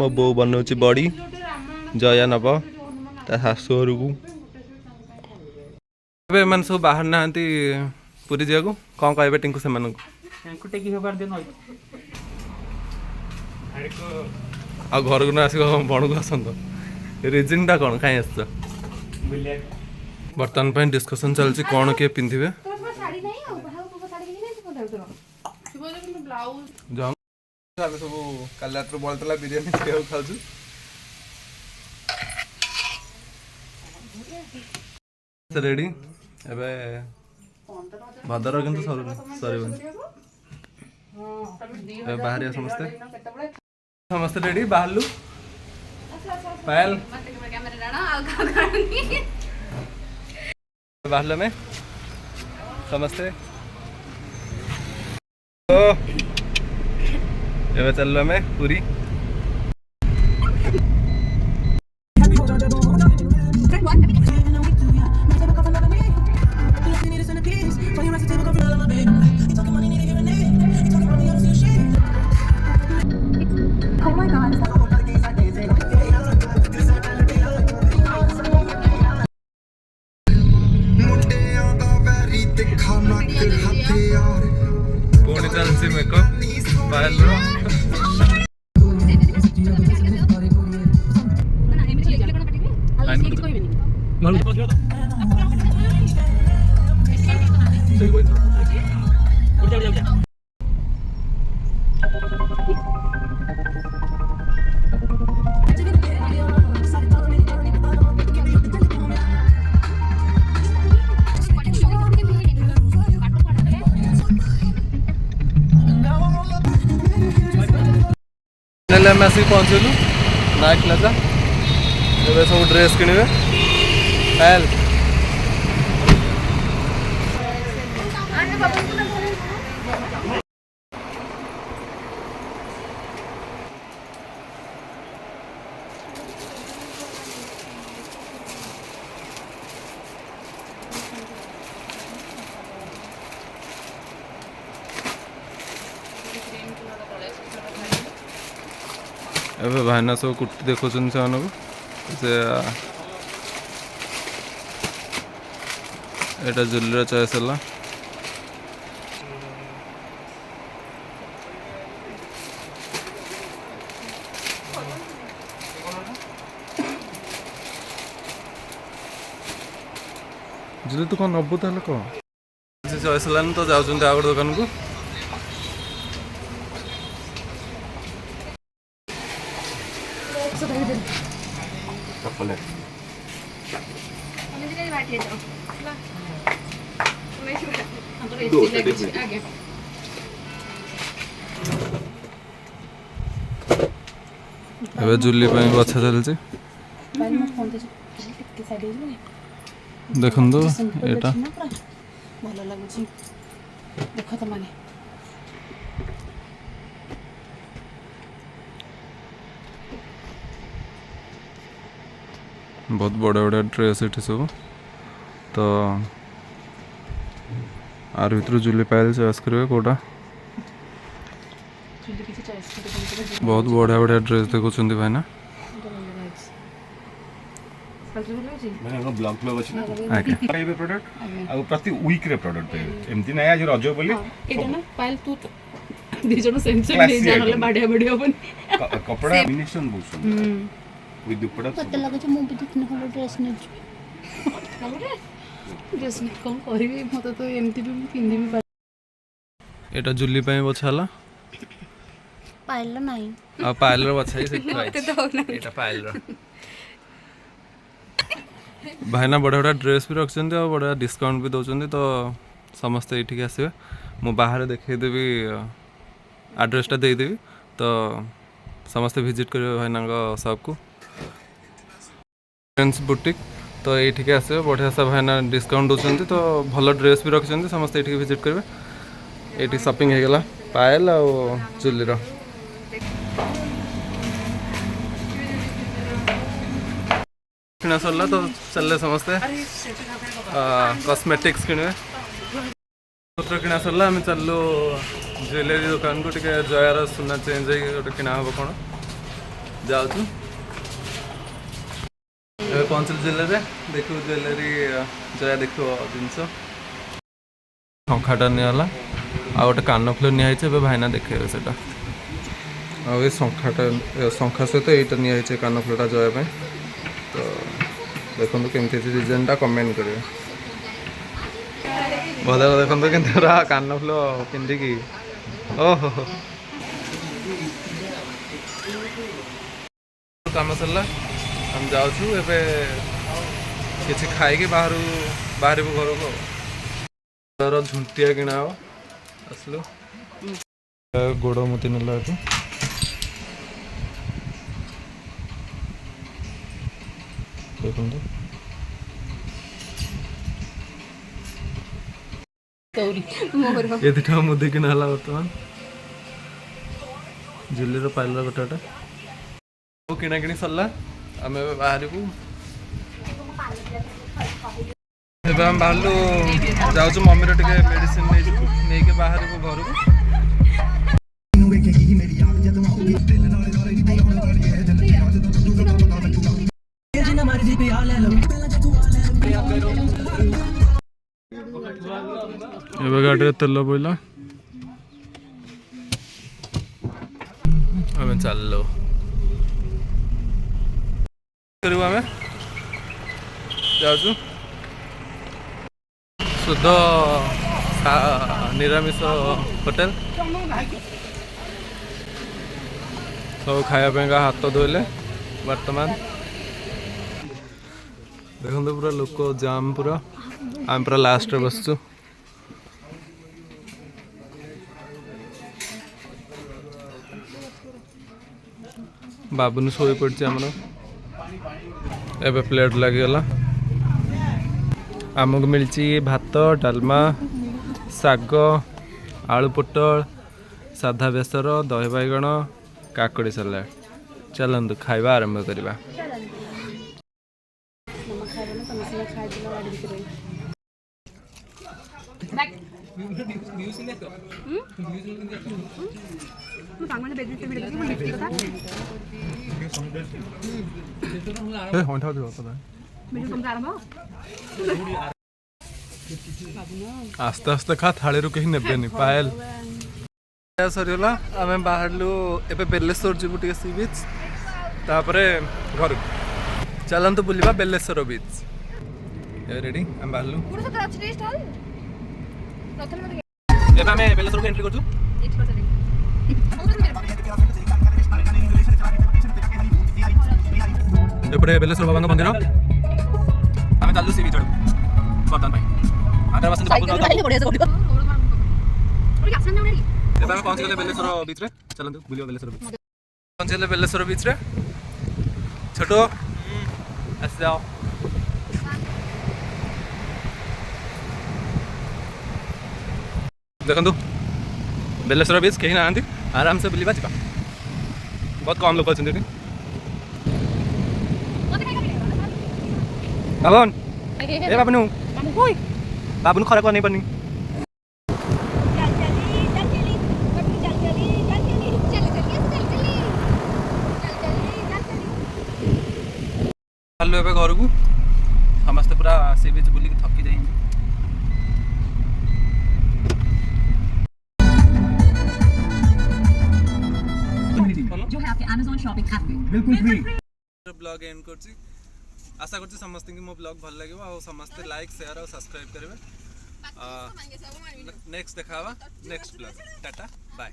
मो बो बनाऊँ बड़ी जया नब ता शाशु घर को मैंने सब बाहर ना पुरी जाकू कौन कहे टिंकू से आ घर को ना आस बण को आसत रिजन टा कौन कहीं आस बर्तमान डिस्कसन चलती कौन किए पिंधे सब काल रात बलता बिरियानी खाऊ रेडी एबे भदर किंतु सर बाहर समस्ते समस्ते रेडी बाहरलु पायल बाहर में समस्ते एबे चल में पूरी आम आसिक पहुँचलु नाइट प्लाजा ए सब ड्रेस किणवे पायल एबे भाईना सब कुर्ती देखो से एटा जुलिर चॉइस है जुली तू कौन नबू ताले कौन चॉइस है तो जाऊँ आ गए दुकान को एबे जुली बछा चलती देखो एटा भल लगुच देख तो माने बहुत बड़ा बड़ा ड्रेस ये सब तो आर भर जुली पायल चॉइस करेंगे कौटा बहुत बढ़िया बढ़िया ड्रेस देखुं भाईना ब्लॉग ब्लॉग अछि ना पाइबे प्रोडक्ट आ प्रति वीक रे प्रोडक्ट पाइबे एमती नै आज रजो बोली एटा ना पायल तू दी जण सेंसर नै जानले बाडिया बाडिया बन कपड़ा कॉम्बिनेशन बहुत सुंदर विद दुपट्टा पता लगे छ मो भी दिखने वाला ड्रेस नै ड्रेस नै कोन करबी मते तो एमती भी पिंदी भी एटा जुली पय बछाला पायल नै आ पायल रो बछाई से एटा पायल रो भाईना बढ़िया बढ़िया ड्रेस भी रखते और बढ़िया डिस्काउंट भी दौरान तो समस्ते ये आसवे मु बाहर देखदेवी आड्रेसटा देदेवी तो समस्ते विजिट करेंगे भाईना शॉप को फ्रेंड्स बुटीक तो ये आसवे बढ़िया सा भाईना डिस्काउंट दौरान तो भल ड्रेस भी रखते समस्ते ये विजिट करेंगे ये शॉपिंग हो गला पायल और जुलीर किना सरला तो चलले समस्ते कॉस्मेटिक्स किणवे पत्र किना सरला आम चलू ज्वेलरी दुकान को टे जयार सुना चेंज हो किना हम कौन जाऊँ ଏବେ ପହଞ୍ଚିଲୁ ଜୁଏଲାରୀ ଦେଖିବୁ ଜୁଏଲାରୀ ଜୟା ଦେଖିବ ଜିନିଷ ଶଙ୍ଖାଟା ନିଆହେଲା ଆଉ ଗୋଟେ କାନଫୁଲ ନିଆହେଇଛି ଏବେ ଭାଇନା ଦେଖେଇବେ ସେଇଟା ଆଉ ଏ ଶଙ୍ଖା ସହିତ ଏଇଟା ନିଆହେଇଛି କାନଫୁଲଟା ଜୟା ପାଇଁ ତ ଦେଖନ୍ତୁ କେମିତି ଅଛି ଡିଜାଇନଟା କମେଣ୍ଟ କରିବେ ଭଲ ଦେଖନ୍ତୁ କେମିତି ପୁରା କାନଫୁଲ ପିନ୍ଧିକି ଓହୋ କାମ ସରିଲା ଆମେ ଯାଉଛୁ ଏବେ କିଛି ଖାଇକି ବାହାରିବୁ ଘରକୁ ତାର ଝୁଣ୍ଟିଆ କିଣା ହବ ଆସିଲୁ ଗୋଡ଼ ମୁତି ନେଲା ଏଠୁ ଦେଖନ୍ତୁ ଏ ଦୁଇଟା ମୁଦି କିଣା ହେଲା ବର୍ତ୍ତମାନ ଜୁଏଲାରୀର ପାଇଲା ଗୋଟାଟା କିଣାକିଣି ସରିଲା ଆମେ ଏବେ ବାହାରିବୁ ଏବେ ଆମେ ବାହାରିଲୁ ଯାଉଛୁ ମମିର ଟିକେ ମେଡ଼ିସିନ ନେଇଯିବୁ ନେଇକି ବାହାରିବୁ ଘରକୁ ଏବେ ଗାଡ଼ିରେ ତେଲ ପଇଲା ଆମେ ଚାଲିଲୁ କରିବୁ ଆମେ ଯାଉଛୁ ଶୁଦ୍ଧ ନିରାମିଷ ହୋଟେଲ ସବୁ ଖାଇବା ପାଇଁକା ହାତ ଧୋଇଲେ ବର୍ତ୍ତମାନ ଦେଖନ୍ତୁ ପୁରା ଲୋକ ଜାମ୍ ପୁରା ଆମେ ପୁରା ଲାଷ୍ଟରେ ବସିଛୁ ବାବୁନି ଶୋଇ ପଡ଼ିଛି ଆମର ଏବେ ପ୍ଲେଟ୍ ଲାଗିଗଲା ଆମକୁ ମିଳିଛି ଭାତ ଡାଲମା ଶାଗ ଆଳୁ ପୋଟଳ ସାଧା ବେସର ଦହି ବାଇଗଣ କାକୁଡ଼ି ସାଲାଡ଼ ଚାଲନ୍ତୁ ଖାଇବା ଆରମ୍ଭ କରିବା ଆସ୍ତେ ଆସ୍ତେ ଖା ଥାଳିରୁ କେହି ନେବେନି ପାଏଲ ସରିଗଲା ଆମେ ବାହାରିଲୁ ଏବେ ବେଲେଶ୍ୱର ଯିବୁ ଟିକେ ସି ବିଚ୍ ତାପରେ ଘରକୁ ଚାଲନ୍ତୁ ବୁଲିବା ବେଲେଶ୍ୱର ବିଚ୍ ଏବେ ରେଡି ଆମେ ବାହାରିଲୁ ଏବେ ଆମେ ବେଲେଶ୍ୱରକୁ ଏଣ୍ଟ୍ରି କରୁଛୁ ଏପଟେ ବେଲେଶ୍ୱର ବାବାଙ୍କ ମନ୍ଦିର ଆମେ ଚାଲୁ ସି ବିଚ୍ ଆଡ଼କୁ ବର୍ତ୍ତମାନ ପାଇଁ ଏବେ ଆମେ ପହଞ୍ଚିଗଲେ ବେଲେଶ୍ୱର ବିଚ୍ରେ ଚାଲନ୍ତୁ ବୁଲିବା ବେଲେଶ୍ୱର ବିଚ୍ ପହଞ୍ଚିଗଲେ ବେଲେଶ୍ୱର ବିଚ୍ରେ ଛୋଟ ଆସିଯାଅ ଦେଖନ୍ତୁ ବେଲେଶ୍ୱର ବିଚ୍ କେହି ନାହାନ୍ତି ଆରାମସେ ବୁଲିବା ଯିବା ବହୁତ କମ୍ ଲୋକ ଅଛନ୍ତି ଏଠି ବାବୁନ ଏ ବାବୁନୁ ବାବୁନୁ ଖରା କନେଇ ପାରୁନି ଚାଲୁ ଏବେ ଘରକୁ ସମସ୍ତେ ପୁରା ସି ବିଚ୍ ବୁଲିକି ଥକି ଯାଇଛନ୍ତି ବ୍ଲଗ ଏଣ୍ଡ କରୁଛି आशा करছি समस्त की मो ब्लॉग भल लगे और समस्त लाइक शेयर और सब्सक्राइब करेंगे नेक्स्ट देखा नेक्स्ट ब्लॉग टाटा बाय।